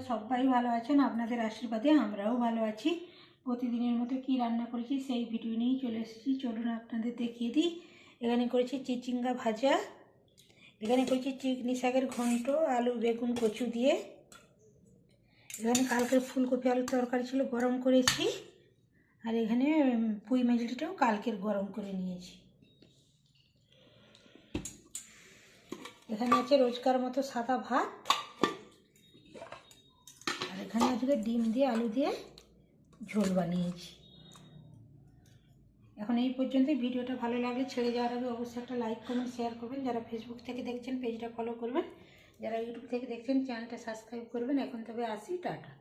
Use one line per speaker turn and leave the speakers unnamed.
আপনারা সবাই ভালো আছেন, আপনাদের আশীর্বাদে আমরাও ভালো আছি। প্রতিদিনের মতো কি রান্না করেছি সেই ভিডিও নিয়েই চলে এসেছি। চলুন আপনাদের দেখিয়ে দিই। এখানে করেছি চিচিঙ্গা ভাজা, এখানে করেছি চিকনি শাকের ঘন্ট, আলু বেগুন কচু দিয়ে। এখানে কালকের ফুলকপি আলুর তরকারি ছিল, গরম করেছি। আর এখানে পুঁই মেজলিটাও কালকের গরম করে নিয়েছি। এখানে আছে রোজকার মতো সাদা ভাত, আর এখানে আজকে ডিম দিয়ে আলু দিয়ে ঝোল বানিয়েছি। এখন এই পর্যন্তই। ভিডিওটা ভালো লাগলে ছেড়ে যাওয়ার আগে অবশ্যই একটা লাইক কমেন্ট শেয়ার করবেন। যারা ফেসবুক থেকে দেখছেন পেজটা ফলো করবেন, যারা ইউটিউব থেকে দেখছেন চ্যানেলটা সাবস্ক্রাইব করবেন। এখন তবে আসি, টাটা।